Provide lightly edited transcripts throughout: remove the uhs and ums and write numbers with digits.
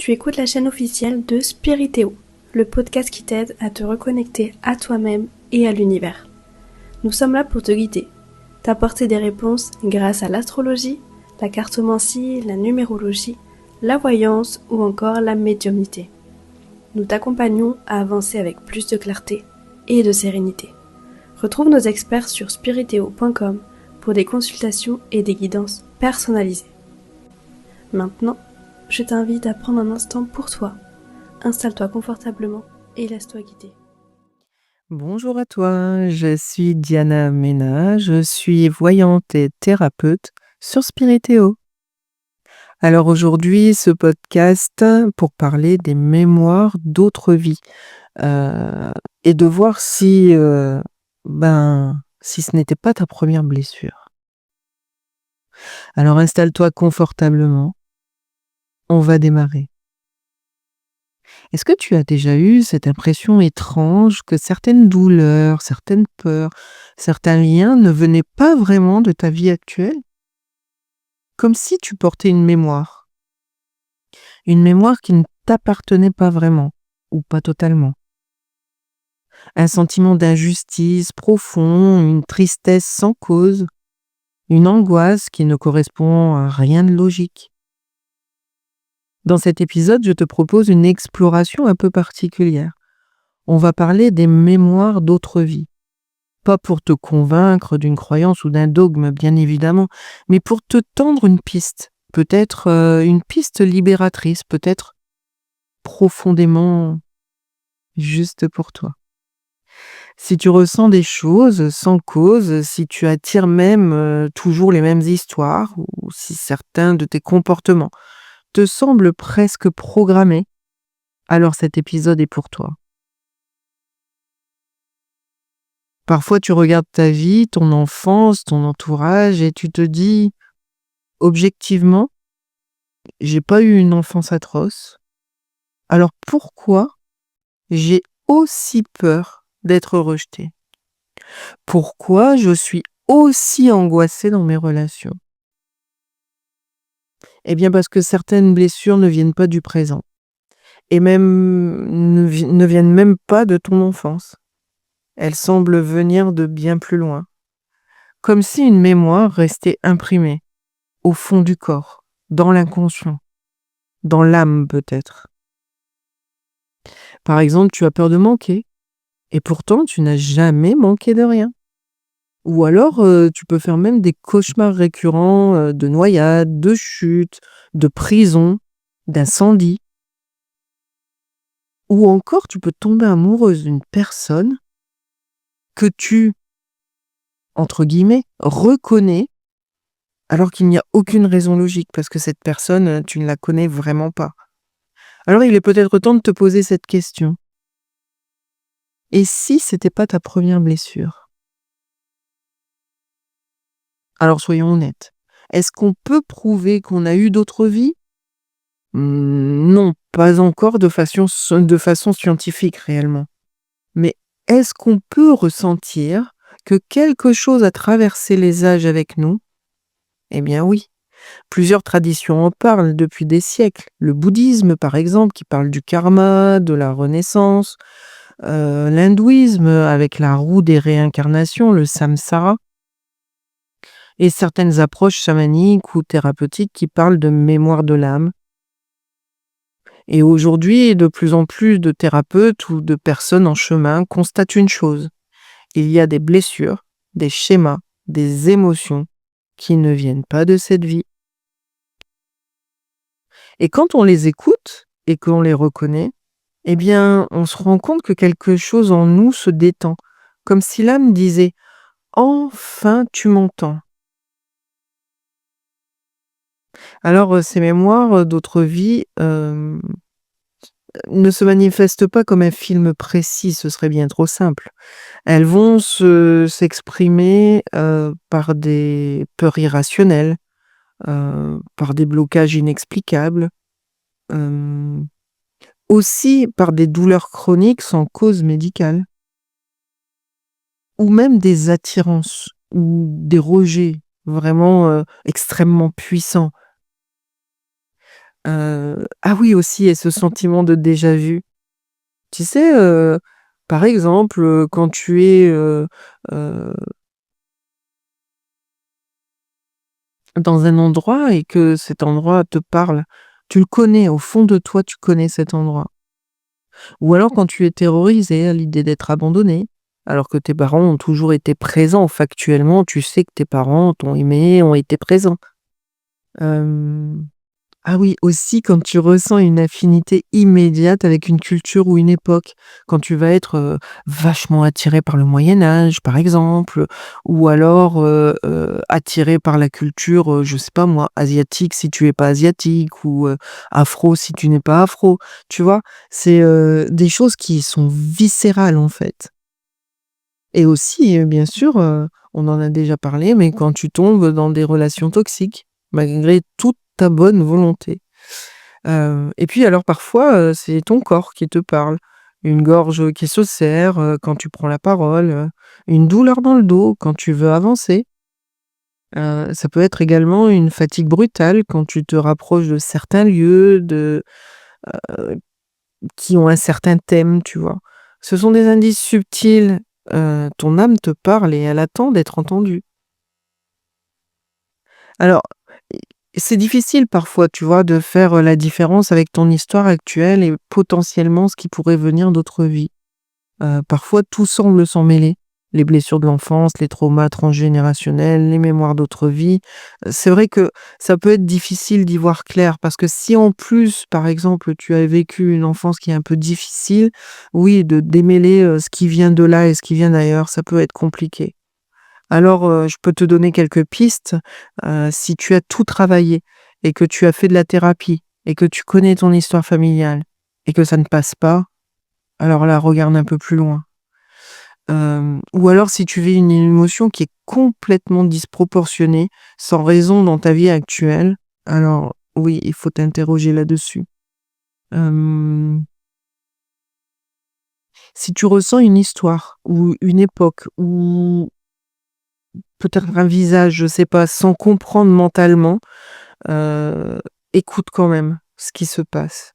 Tu écoutes la chaîne officielle de Spiritéo, le podcast qui t'aide à te reconnecter à toi-même et à l'univers. Nous sommes là pour te guider, t'apporter des réponses grâce à l'astrologie, la cartomancie, la numérologie, la voyance ou encore la médiumnité. Nous t'accompagnons à avancer avec plus de clarté et de sérénité. Retrouve nos experts sur spiritéo.com pour des consultations et des guidances personnalisées. Maintenant, je t'invite à prendre un instant pour toi. Installe-toi confortablement et laisse-toi guider. Bonjour à toi, je suis Diana Mena, je suis voyante et thérapeute sur Spiritéo. Alors aujourd'hui, ce podcast pour parler des mémoires d'autres vies et de voir si ce n'était pas ta première blessure. Alors installe-toi confortablement, on va démarrer. Est-ce que tu as déjà eu cette impression étrange que certaines douleurs, certaines peurs, certains liens ne venaient pas vraiment de ta vie actuelle? Comme si tu portais une mémoire qui ne t'appartenait pas vraiment, ou pas totalement. Un sentiment d'injustice profond, une tristesse sans cause, une angoisse qui ne correspond à rien de logique. Dans cet épisode, je te propose une exploration un peu particulière. On va parler des mémoires d'autres vies. Pas pour te convaincre d'une croyance ou d'un dogme, bien évidemment, mais pour te tendre une piste. Peut-être une piste libératrice, peut-être profondément juste pour toi. Si tu ressens des choses sans cause, si tu attires même toujours les mêmes histoires, ou si certains de tes comportements te semblent presque programmés, alors cet épisode est pour toi. Parfois, tu regardes ta vie, ton enfance, ton entourage, et tu te dis, objectivement, j'ai pas eu une enfance atroce. Alors pourquoi j'ai aussi peur d'être rejetée? Pourquoi je suis aussi angoissée dans mes relations? Eh bien parce que certaines blessures ne viennent pas du présent. Et même ne viennent même pas de ton enfance. Elles semblent venir de bien plus loin. Comme si une mémoire restait imprimée au fond du corps, dans l'inconscient, dans l'âme peut-être. Par exemple, tu as peur de manquer, et pourtant tu n'as jamais manqué de rien. Ou alors, tu peux faire même des cauchemars récurrents de noyades, de chutes, de prison, d'incendies. Ou encore, tu peux tomber amoureuse d'une personne que tu, entre guillemets, reconnais, alors qu'il n'y a aucune raison logique, parce que cette personne, tu ne la connais vraiment pas. Alors il est peut-être temps de te poser cette question. Et si c'était pas ta première blessure? Alors soyons honnêtes. Est-ce qu'on peut prouver qu'on a eu d'autres vies? Non, pas encore de façon scientifique réellement. Mais est-ce qu'on peut ressentir que quelque chose a traversé les âges avec nous? Eh bien oui. Plusieurs traditions en parlent depuis des siècles. Le bouddhisme, par exemple, qui parle du karma, de la renaissance. L'hindouisme, avec la roue des réincarnations, le samsara. Et certaines approches chamaniques ou thérapeutiques qui parlent de mémoire de l'âme. Et aujourd'hui, de plus en plus de thérapeutes ou de personnes en chemin constatent une chose. Il y a des blessures, des schémas, des émotions qui ne viennent pas de cette vie. Et quand on les écoute et qu'on les reconnaît, eh bien, on se rend compte que quelque chose en nous se détend, comme si l'âme disait « Enfin, tu m'entends ». Alors, ces mémoires d'autres vies ne se manifestent pas comme un film précis, ce serait bien trop simple. Elles vont s'exprimer par des peurs irrationnelles, par des blocages inexplicables, aussi par des douleurs chroniques sans cause médicale, ou même des attirances ou des rejets vraiment extrêmement puissants. Ah oui aussi et ce sentiment de déjà vu. Tu sais, par exemple, quand tu es, heu, dans un endroit et que cet endroit te parle, tu le connais, au fond de toi, tu connais cet endroit. Ou alors quand tu es terrorisé à l'idée d'être abandonné, alors que tes parents ont toujours été présents factuellement, tu sais que tes parents t'ont aimé, ont été présents. Hem Ah oui, aussi quand tu ressens une affinité immédiate avec une culture ou une époque. Quand tu vas être, vachement attiré par le Moyen Âge, par exemple, ou alors, attiré par la culture, je sais pas moi, asiatique si tu es pas asiatique ou, afro si tu n'es pas afro, tu vois? C'est, des choses qui sont viscérales, en fait. Et aussi, bien sûr, on en a déjà parlé, mais quand tu tombes dans des relations toxiques, malgré toute ta bonne volonté. Et puis alors parfois, c'est ton corps qui te parle. Une gorge qui se serre, quand tu prends la parole, une douleur dans le dos quand tu veux avancer. Ça peut être également une fatigue brutale quand tu te rapproches de certains lieux, heu, qui ont un certain thème, tu vois? Ce sont des indices subtils, ton âme te parle et elle attend d'être entendue. Alors, i c'est difficile parfois, tu vois, de faire, la différence avec ton histoire actuelle et potentiellement ce qui pourrait venir d'autres vies. Parfois tout semble s'en mêler. Les blessures de l'enfance, les traumas transgénérationnels, les mémoires d'autres vies. C'est vrai que ça peut être difficile d'y voir clair parce que si en plus, par exemple, tu as vécu une enfance qui est un peu difficile, oui, de démêler, ce qui vient de là et ce qui vient d'ailleurs, ça peut être compliqué. Alors, je peux te donner quelques pistes. Si tu as tout travaillé et que tu as fait de la thérapie et que tu connais ton histoire familiale et que ça ne passe pas, alors là, regarde un peu plus loin. Ou alors si tu vis une émotion qui est complètement disproportionnée, sans raison dans ta vie actuelle, alors oui, il faut t'interroger là-dessus. Hem, Si tu ressens une histoire ou une époque ou peut-être un visage, je sais pas, sans comprendre mentalement, Heu, écoute quand même ce qui se passe.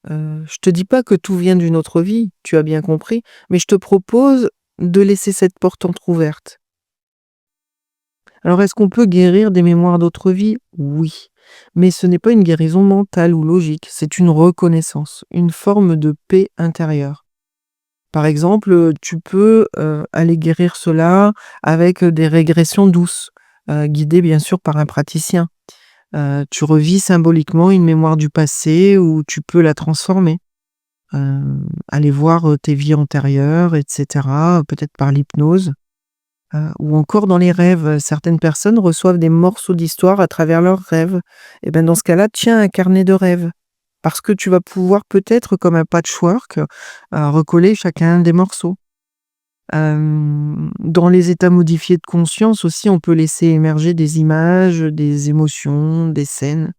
Je te dis pas que tout vient d'une autre vie, tu as bien compris, mais je te propose de laisser cette porte entrouverte. Alors est-ce qu'on peut guérir des mémoires d'autres vies? Oui, mais ce n'est pas une guérison mentale ou logique, c'est une reconnaissance, une forme de paix intérieure. Par exemple, tu peux, aller guérir cela avec, des régressions douces, guidées bien sûr par un praticien. Tu revis symboliquement une mémoire du passé ou tu peux la transformer. Aller voir, tes vies antérieures et cetera, peut-être par l'hypnose, ou encore dans les rêves. Certaines personnes reçoivent des morceaux d'histoire à travers leurs rêves. Et ben, dans ce cas-là, tiens un carnet de rêves. Parce que tu vas pouvoir peut-être, comme un patchwork, recoller chacun des morceaux. Dans les états modifiés de conscience aussi, on peut laisser émerger des images, des émotions, des scènes.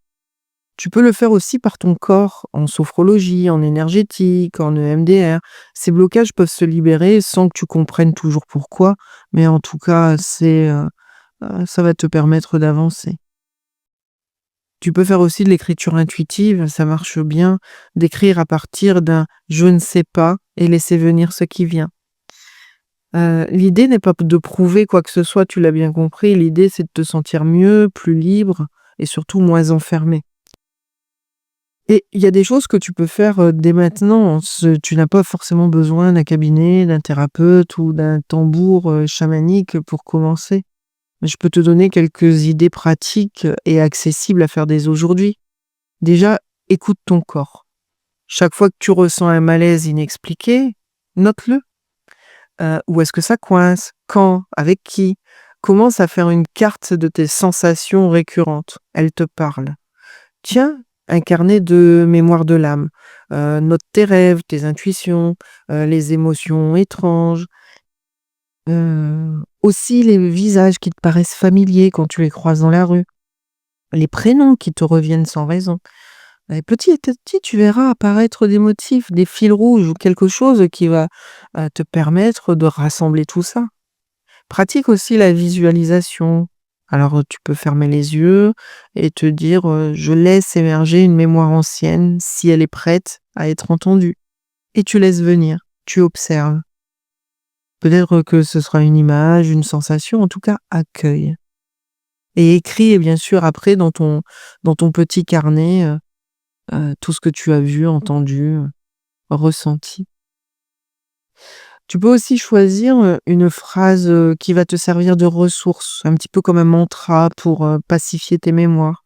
Tu peux le faire aussi par ton corps, en sophrologie, en énergétique, en EMDR. Ces blocages peuvent se libérer sans que tu comprennes toujours pourquoi, mais en tout cas, ça va te permettre d'avancer. Tu peux faire aussi de l'écriture intuitive, ça marche bien, d'écrire à partir d'un «je ne sais pas» et laisser venir ce qui vient. L'idée n'est pas de prouver quoi que ce soit, tu l'as bien compris, l'idée c'est de te sentir mieux, plus libre et surtout moins enfermé. Et il y a des choses que tu peux faire, dès maintenant. Tu n'as pas forcément besoin d'un cabinet, d'un thérapeute ou d'un tambour, chamanique pour commencer. Mais je peux te donner quelques idées pratiques et accessibles à faire dès aujourd'hui. Déjà, écoute ton corps. Chaque fois que tu ressens un malaise inexpliqué, note-le. Où est-ce que ça coince? Quand? Avec qui? Commence à faire une carte de tes sensations récurrentes. Elles te parlent. Tiens, un carnet de mémoire de l'âme. Note tes rêves, tes intuitions, les émotions étranges, aussi les visages qui te paraissent familiers quand tu les croises dans la rue, les prénoms qui te reviennent sans raison. Et petit à petit, tu verras apparaître des motifs, des fils rouges ou quelque chose qui va, te permettre de rassembler tout ça. Pratique aussi la visualisation, Alors, tu peux fermer les yeux et te dire, «Je laisse émerger une mémoire ancienne si elle est prête à être entendue» et tu laisses venir, tu observes. Peut-être que ce sera une image, une sensation, en tout cas accueille et écris bien sûr après dans ton petit carnet, tout ce que tu as vu, entendu, ressenti. Tu peux aussi choisir, une phrase, qui va te servir de ressource, un petit peu comme un mantra pour, pacifier tes mémoires.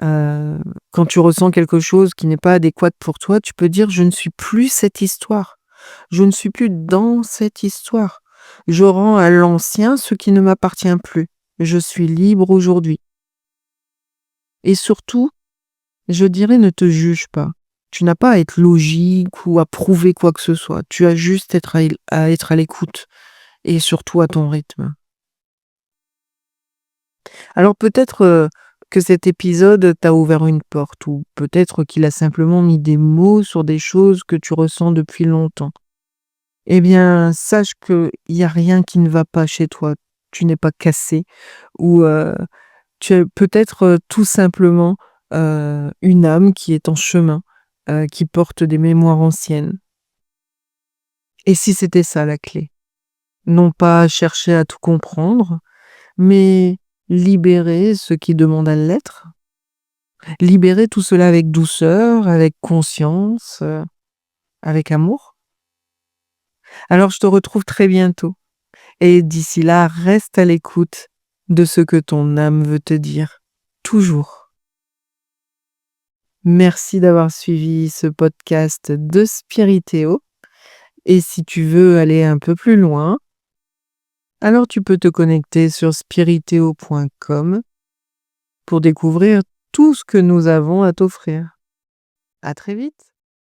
Heu, Quand tu ressens quelque chose qui n'est pas adéquat pour toi, tu peux dire: «Je ne suis plus cette histoire. Je ne suis plus dans cette histoire. Je rends à l'ancien ce qui ne m'appartient plus. Je suis libre aujourd'hui» et surtout, je dirais ne te juge pas. Tu n'as pas à être logique ou à prouver quoi que ce soit. Tu as juste à être à l'écoute et surtout à ton rythme. Alors peut-être, que cet épisode t'a ouvert une porte ou peut-être qu'il a simplement mis des mots sur des choses que tu ressens depuis longtemps. Eh bien, sache qu'il y a rien qui ne va pas chez toi. Tu n'es pas cassé ou, tu es peut-être, tout simplement, une âme qui est en chemin, qui porte des mémoires anciennes. Et si c'était ça la clé? Non pas chercher à tout comprendre, mais libérer ce qui demande à l'être. Libérer tout cela avec douceur, avec conscience, avec amour. Alors je te retrouve très bientôt et d'ici là, reste à l'écoute de ce que ton âme veut te dire, toujours. Merci d'avoir suivi ce podcast de Spiritéo et si tu veux aller un peu plus loin, alors tu peux te connecter sur spiritéo.com pour découvrir tout ce que nous avons à t'offrir. À très vite!